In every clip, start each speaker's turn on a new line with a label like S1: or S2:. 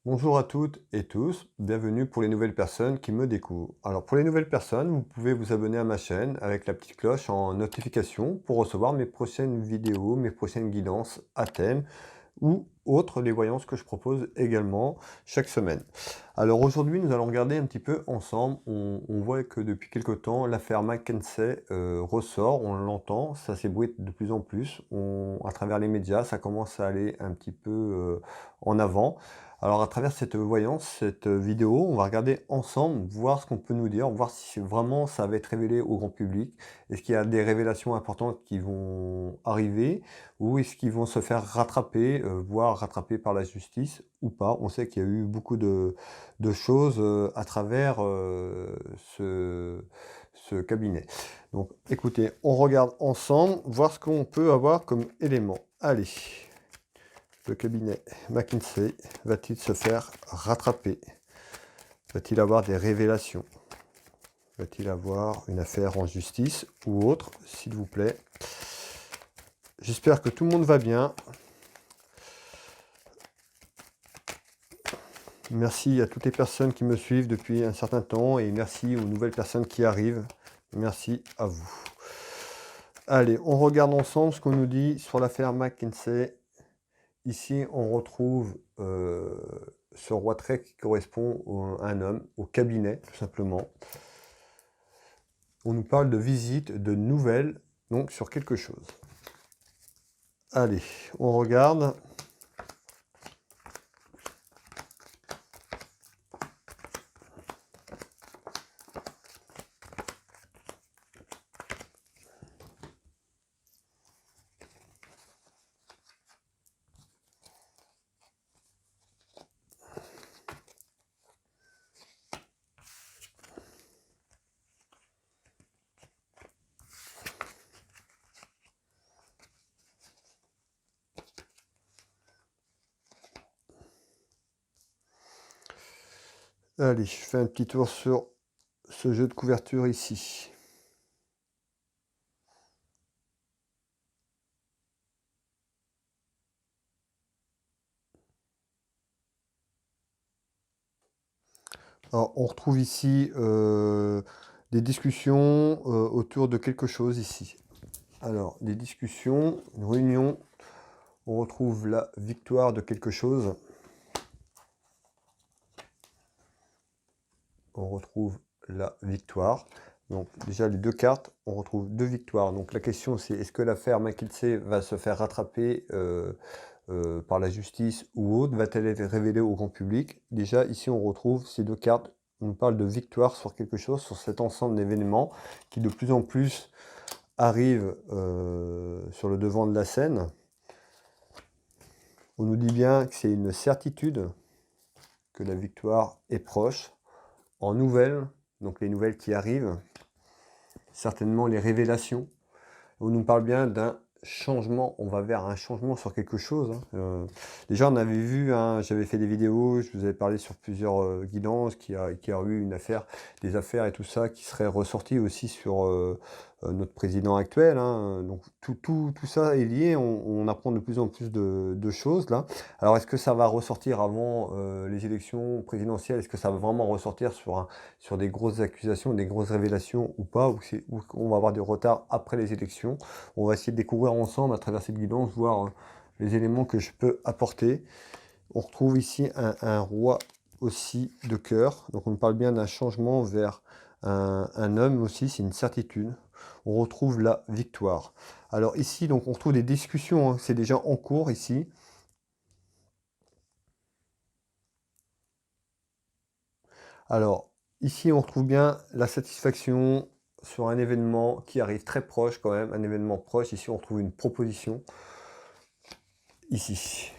S1: Bonjour à toutes et tous, bienvenue pour les nouvelles personnes qui me découvrent. Alors pour les nouvelles personnes, vous pouvez vous abonner à ma chaîne avec la petite cloche en notification pour recevoir mes prochaines vidéos, mes prochaines guidances à thème ou autres les voyances que je propose également chaque semaine. Alors aujourd'hui, nous allons regarder un petit peu ensemble. On voit que depuis quelque temps, l'affaire McKinsey ressort, on l'entend, ça s'ébruite de plus en plus. À travers les médias, ça commence à aller un petit peu en avant. Alors à travers cette voyance, cette vidéo, on va regarder ensemble, voir ce qu'on peut nous dire, voir si vraiment ça va être révélé au grand public. Est-ce qu'il y a des révélations importantes qui vont arriver ou est-ce qu'ils vont se faire rattraper, voire rattraper par la justice ou pas? On sait qu'il y a eu beaucoup de choses, à travers, ce cabinet. Donc écoutez, on regarde ensemble, voir ce qu'on peut avoir comme élément. Allez, le cabinet McKinsey va-t-il se faire rattraper? Va-t-il avoir des révélations? Va-t-il avoir une affaire en justice ou autre, s'il vous plaît? J'espère que tout le monde va bien. Merci à toutes les personnes qui me suivent depuis un certain temps et merci aux nouvelles personnes qui arrivent. Merci à vous. Allez, on regarde ensemble ce qu'on nous dit sur l'affaire McKinsey. Ici, on retrouve ce roi trait qui correspond à un homme, au cabinet, tout simplement. On nous parle de visite, de nouvelles, donc sur quelque chose. Allez, on regarde. Allez, je fais un petit tour sur ce jeu de couverture ici. Alors, on retrouve ici des discussions autour de quelque chose ici. Alors, des discussions, une réunion, on retrouve la victoire de quelque chose. On retrouve la victoire. Donc déjà les deux cartes, on retrouve deux victoires. Donc la question c'est est-ce que l'affaire McKinsey va se faire rattraper par la justice ou autre? Va-t-elle être révélée au grand public? Déjà ici on retrouve ces deux cartes. On parle de victoire sur quelque chose, sur cet ensemble d'événements qui de plus en plus arrivent sur le devant de la scène. On nous dit bien que c'est une certitude que la victoire est proche. En nouvelles, donc les nouvelles qui arrivent, certainement les révélations. On nous parle bien d'un changement, on va vers un changement sur quelque chose. Déjà, on avait vu, hein, j'avais fait des vidéos, je vous avais parlé sur plusieurs guidances, qui a eu une affaire, des affaires et tout ça, qui seraient ressorties aussi sur notre président actuel. Hein. Donc tout ça est lié, on apprend de plus en plus de choses là. Alors est-ce que ça va ressortir avant les élections présidentielles? Est-ce que ça va vraiment ressortir sur des grosses accusations, des grosses révélations ou pas? Ou on va avoir des retards après les élections? On va essayer de découvrir ensemble à travers cette guidance, voir les éléments que je peux apporter. On retrouve ici un roi aussi de cœur. Donc on parle bien d'un changement vers un homme aussi, c'est une certitude. On retrouve la victoire. Alors ici, donc on retrouve des discussions, hein, c'est déjà en cours ici. Alors ici, on retrouve bien la satisfaction sur un événement qui arrive très proche quand même, un événement proche. Ici, on retrouve une proposition. Ici.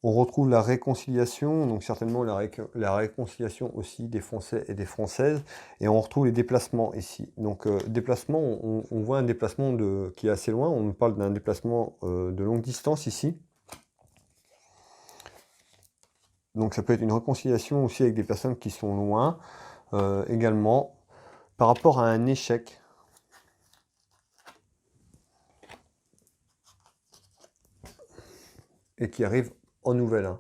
S1: On retrouve la réconciliation, donc certainement la réconciliation aussi des Français et des Françaises, et on retrouve les déplacements ici. Donc déplacement, on voit un déplacement qui est assez loin, on nous parle d'un déplacement de longue distance ici. Donc ça peut être une réconciliation aussi avec des personnes qui sont loin également, par rapport à un échec. et qui arrive en nouvelle. Hein.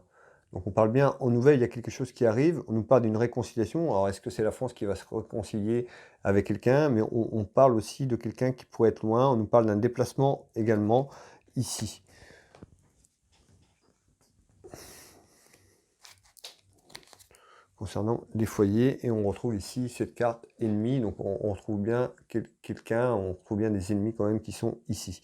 S1: Donc on parle bien en nouvelle, il y a quelque chose qui arrive, on nous parle d'une réconciliation. Alors est-ce que c'est la France qui va se réconcilier avec quelqu'un? Mais on parle aussi de quelqu'un qui pourrait être loin, on nous parle d'un déplacement également ici. Concernant les foyers, et on retrouve ici cette carte ennemie, donc on retrouve bien quelqu'un, on retrouve bien des ennemis quand même qui sont ici.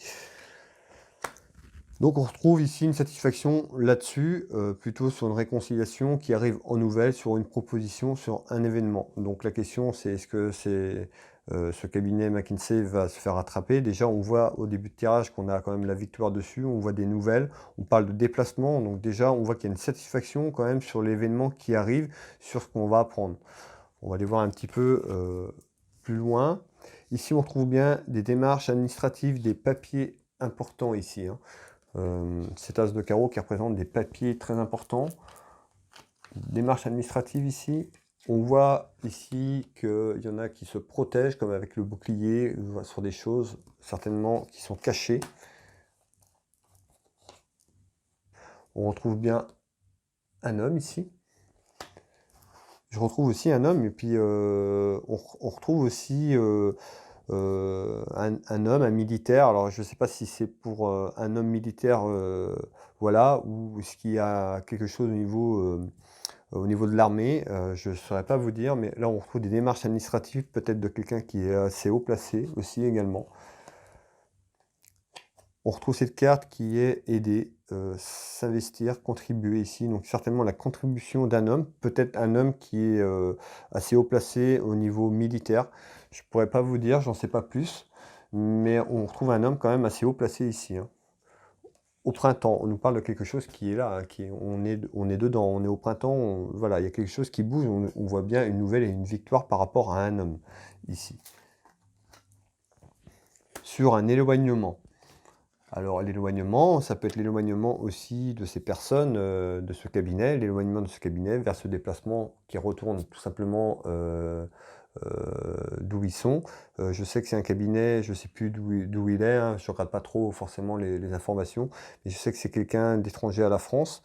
S1: Donc on retrouve ici une satisfaction là-dessus, plutôt sur une réconciliation qui arrive en nouvelle, sur une proposition, sur un événement. Donc la question c'est est-ce que ce cabinet McKinsey va se faire attraper? Déjà on voit au début de tirage qu'on a quand même la victoire dessus, on voit des nouvelles, on parle de déplacement, donc déjà on voit qu'il y a une satisfaction quand même sur l'événement qui arrive, sur ce qu'on va apprendre. On va aller voir un petit peu plus loin. Ici on retrouve bien des démarches administratives, des papiers importants ici. Hein. Cet as de carreau qui représente des papiers très importants. Démarche administrative ici. On voit ici qu'il y en a qui se protègent, comme avec le bouclier, sur des choses certainement qui sont cachées. On retrouve bien un homme ici. Je retrouve aussi un homme, et puis on retrouve aussi un homme, un militaire. Alors je ne sais pas si c'est pour un homme militaire, voilà, ou est-ce qu'il y a quelque chose au niveau de l'armée, je ne saurais pas vous dire, mais là on retrouve des démarches administratives, peut-être de quelqu'un qui est assez haut placé aussi également. On retrouve cette carte qui est aider, s'investir, contribuer ici, donc certainement la contribution d'un homme, peut-être un homme qui est assez haut placé au niveau militaire. Je ne pourrais pas vous dire, j'en sais pas plus, mais on retrouve un homme quand même assez haut placé ici. Hein. Au printemps, on nous parle de quelque chose qui est là, hein, on est dedans, on est au printemps, voilà, il y a quelque chose qui bouge, on voit bien une nouvelle et une victoire par rapport à un homme ici. Sur un éloignement. Alors l'éloignement, ça peut être l'éloignement aussi de ces personnes, de ce cabinet, l'éloignement de ce cabinet vers ce déplacement qui retourne tout simplement d'où ils sont. Je sais que c'est un cabinet, je ne sais plus d'où il est, hein, je ne regarde pas trop forcément les informations, mais je sais que c'est quelqu'un d'étranger à la France,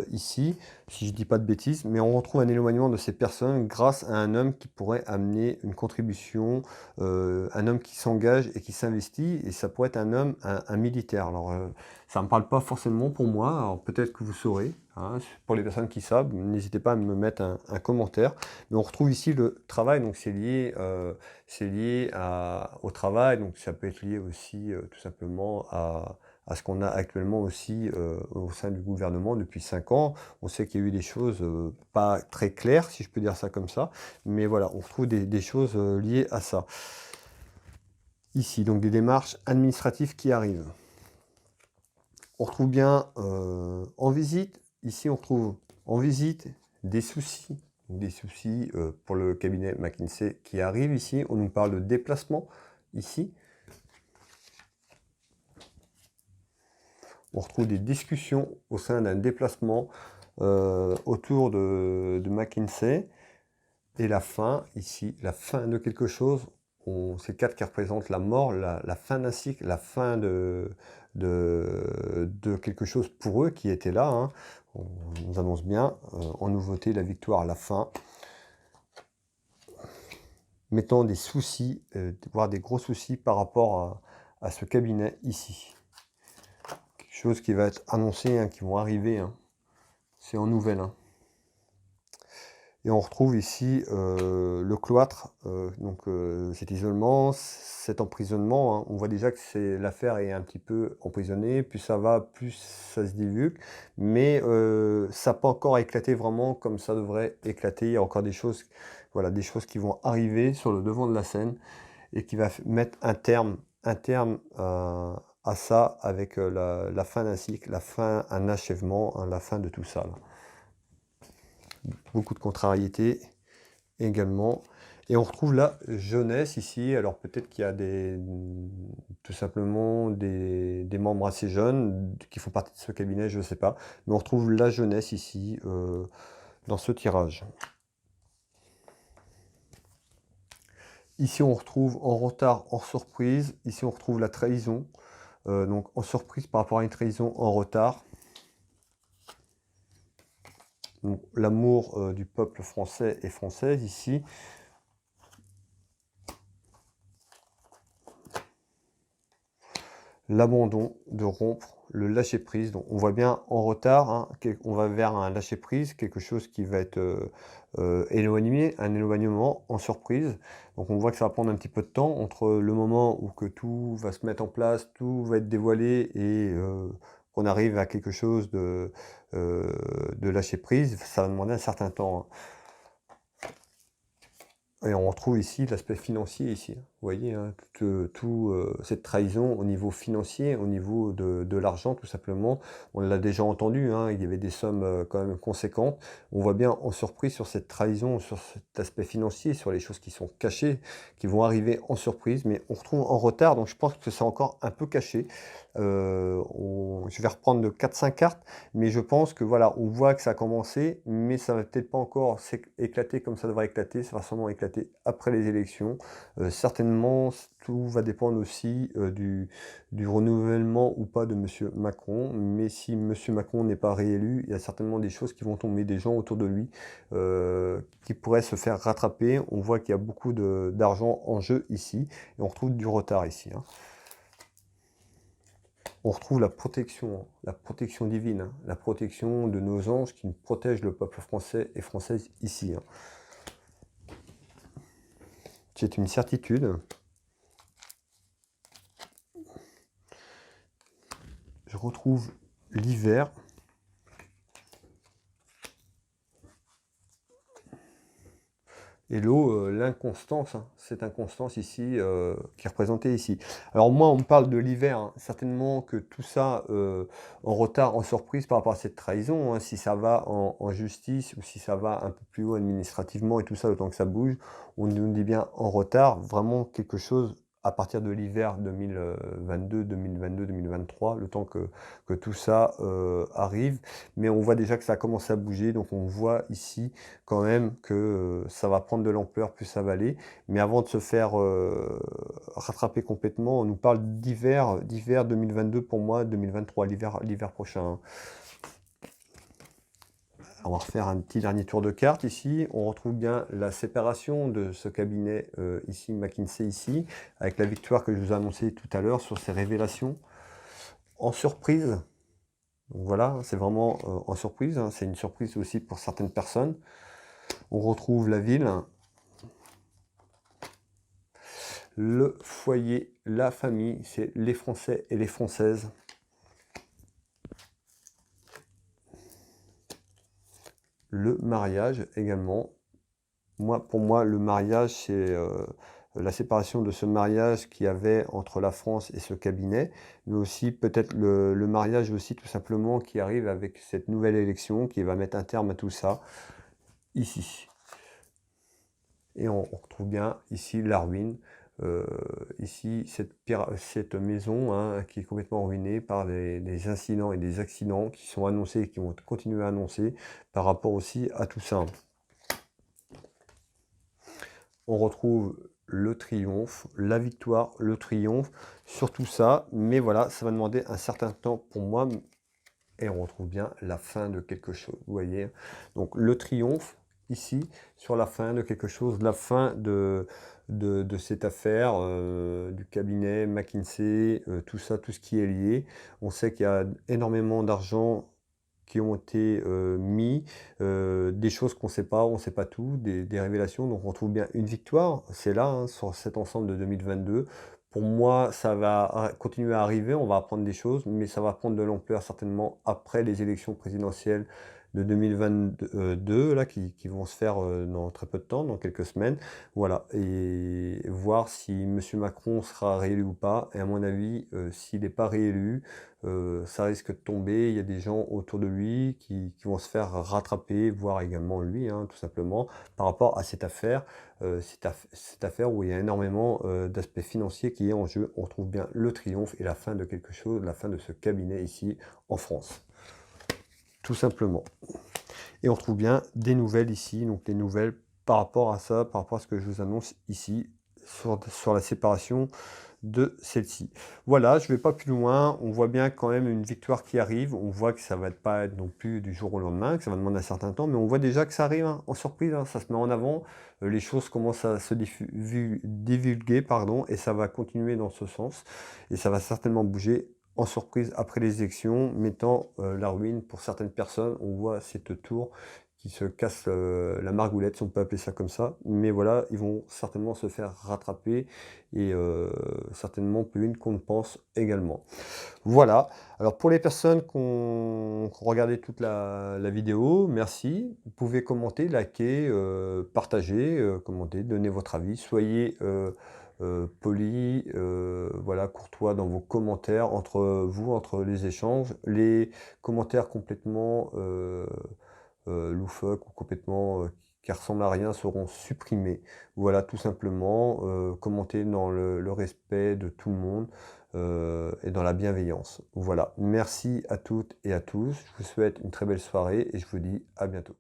S1: ici, si je ne dis pas de bêtises, mais on retrouve un éloignement de ces personnes grâce à un homme qui pourrait amener une contribution, un homme qui s'engage et qui s'investit, et ça pourrait être un homme, un militaire. Alors, ça ne me parle pas forcément pour moi, alors peut-être que vous saurez, hein, pour les personnes qui savent, n'hésitez pas à me mettre un commentaire. Mais on retrouve ici le travail, donc c'est lié au travail, donc ça peut être lié aussi tout simplement à ce qu'on a actuellement aussi au sein du gouvernement depuis 5 ans. On sait qu'il y a eu des choses pas très claires, si je peux dire ça comme ça, mais voilà, on retrouve des choses liées à ça. Ici, donc des démarches administratives qui arrivent. On retrouve bien en visite, ici on retrouve en visite des soucis pour le cabinet McKinsey qui arrive ici. On nous parle de déplacement ici. On retrouve des discussions au sein d'un déplacement autour de McKinsey. Et la fin, ici, la fin de quelque chose. Ces cartes qui représentent la mort, la fin d'un cycle, la fin de quelque chose pour eux qui était là. Hein. On nous annonce bien en nouveauté la victoire à la fin. Mettant des soucis, voire des gros soucis par rapport à ce cabinet ici. Quelque chose qui va être annoncé, hein, qui vont arriver. Hein. C'est en nouvelle. Hein. Et on retrouve ici le cloître, donc cet isolement, cet emprisonnement. Hein. On voit déjà que l'affaire est un petit peu emprisonnée, plus ça va, plus ça se divulgue. Mais ça n'a pas encore éclaté vraiment comme ça devrait éclater. Il y a encore des choses, voilà, des choses qui vont arriver sur le devant de la scène et qui va mettre un terme à ça avec la fin d'un cycle, un achèvement, hein, la fin de tout ça. Là. Beaucoup de contrariétés également. Et on retrouve la jeunesse ici. Alors peut-être qu'il y a tout simplement des membres assez jeunes qui font partie de ce cabinet, je ne sais pas. Mais on retrouve la jeunesse ici dans ce tirage. Ici on retrouve en retard, en surprise. Ici on retrouve la trahison. Donc en surprise par rapport à une trahison en retard. l'amour du peuple français et française ici. L'abandon, de rompre, le lâcher-prise. Donc on voit bien en retard, hein, on va vers un lâcher-prise, quelque chose qui va être éloigné, un éloignement en surprise. Donc on voit que ça va prendre un petit peu de temps entre le moment où que tout va se mettre en place, tout va être dévoilé et qu'on arrive à quelque chose de lâcher-prise. Ça va demander un certain temps, hein. Et on retrouve ici l'aspect financier ici, hein. Vous voyez, hein, cette trahison au niveau financier, au niveau de l'argent tout simplement. On l'a déjà entendu, hein, il y avait des sommes quand même conséquentes. On voit bien en surprise sur cette trahison, sur cet aspect financier, sur les choses qui sont cachées, qui vont arriver en surprise, mais on retrouve en retard, donc je pense que c'est encore un peu caché. Je vais reprendre de 4-5 cartes, mais je pense que voilà, on voit que ça a commencé, mais ça va peut-être pas encore éclater comme ça devrait éclater, ça va sûrement éclater après les élections. Certainement, tout va dépendre aussi du renouvellement ou pas de Monsieur Macron, mais si Monsieur Macron n'est pas réélu, il y a certainement des choses qui vont tomber, des gens autour de lui qui pourraient se faire rattraper. On voit qu'il y a beaucoup d'argent en jeu ici, et on retrouve du retard ici, hein. On retrouve la protection divine, hein, la protection de nos anges qui nous protègent le peuple français et française ici, hein. C'est une certitude. Je retrouve l'hiver. Et l'eau, l'inconstance, hein, cette inconstance ici, qui est représentée ici. Alors moi, on me parle de l'hiver, hein, certainement que tout ça, en retard, en surprise par rapport à cette trahison, hein, si ça va en justice ou si ça va un peu plus haut administrativement et tout ça, le temps que ça bouge, on nous dit bien en retard, vraiment quelque chose à partir de l'hiver 2022-2023, le temps que tout ça arrive. Mais on voit déjà que ça a commencé à bouger, donc on voit ici quand même que ça va prendre de l'ampleur, plus ça va aller. Mais avant de se faire rattraper complètement, on nous parle d'hiver 2022 pour moi, 2023, l'hiver prochain, hein. On va refaire un petit dernier tour de carte ici. On retrouve bien la séparation de ce cabinet ici, McKinsey ici, avec la victoire que je vous ai annoncée tout à l'heure sur ces révélations. En surprise, donc voilà, c'est vraiment en surprise, hein, c'est une surprise aussi pour certaines personnes. On retrouve la ville, le foyer, la famille, c'est les Français et les Françaises. Le mariage également. Pour moi, le mariage, c'est la séparation de ce mariage qu'il y avait entre la France et ce cabinet, mais aussi peut-être le mariage aussi tout simplement qui arrive avec cette nouvelle élection qui va mettre un terme à tout ça, ici. Et on retrouve bien ici la ruine, ici cette maison, hein, qui est complètement ruinée par des incidents et des accidents qui sont annoncés et qui vont continuer à annoncer par rapport aussi à tout ça. On retrouve le triomphe, la victoire, le triomphe sur tout ça, mais voilà, ça va demander un certain temps pour moi, et on retrouve bien la fin de quelque chose, vous voyez. Donc le triomphe ici sur la fin de quelque chose, la fin de cette affaire du cabinet McKinsey, tout ça, tout ce qui est lié. On sait qu'il y a énormément d'argent qui ont été mis, des choses qu'on sait pas, on sait pas tout, des révélations. Donc on trouve bien une victoire, c'est là, hein, sur cet ensemble de 2022. Pour moi, ça va continuer à arriver, on va apprendre des choses, mais ça va prendre de l'ampleur certainement après les élections présidentielles de 2022, là, qui vont se faire dans très peu de temps, dans quelques semaines. Voilà, et voir si M. Macron sera réélu ou pas. Et à mon avis, s'il n'est pas réélu, ça risque de tomber. Il y a des gens autour de lui qui vont se faire rattraper, voire également lui, hein, tout simplement, par rapport à cette affaire. Cette affaire où il y a énormément d'aspects financiers qui est en jeu. On retrouve bien le triomphe et la fin de quelque chose, la fin de ce cabinet ici en France. Tout simplement. Et on retrouve bien des nouvelles ici, donc des nouvelles par rapport à ça, par rapport à ce que je vous annonce ici, sur la séparation de celle-ci. Voilà, je ne vais pas plus loin. On voit bien quand même une victoire qui arrive. On voit que ça va pas être non plus du jour au lendemain, que ça va demander un certain temps, mais on voit déjà que ça arrive hein, en surprise. Hein, ça se met en avant. Les choses commencent à se divulguer, pardon, et ça va continuer dans ce sens. Et ça va certainement bouger en surprise après les élections, mettant la ruine pour certaines personnes. On voit cette tour qui se casse la margoulette, si on peut appeler ça comme ça. Mais voilà, ils vont certainement se faire rattraper et certainement plus vite qu'on ne pense également. Voilà. Alors pour les personnes qui ont regardé toute la vidéo, merci. Vous pouvez commenter, liker, partager, commenter, donner votre avis. Soyez poli, voilà, courtois dans vos commentaires entre vous, entre les échanges. Les commentaires complètement loufoques ou complètement qui ressemblent à rien seront supprimés. Voilà, tout simplement, commentez dans le respect de tout le monde et dans la bienveillance. Voilà, merci à toutes et à tous. Je vous souhaite une très belle soirée et je vous dis à bientôt.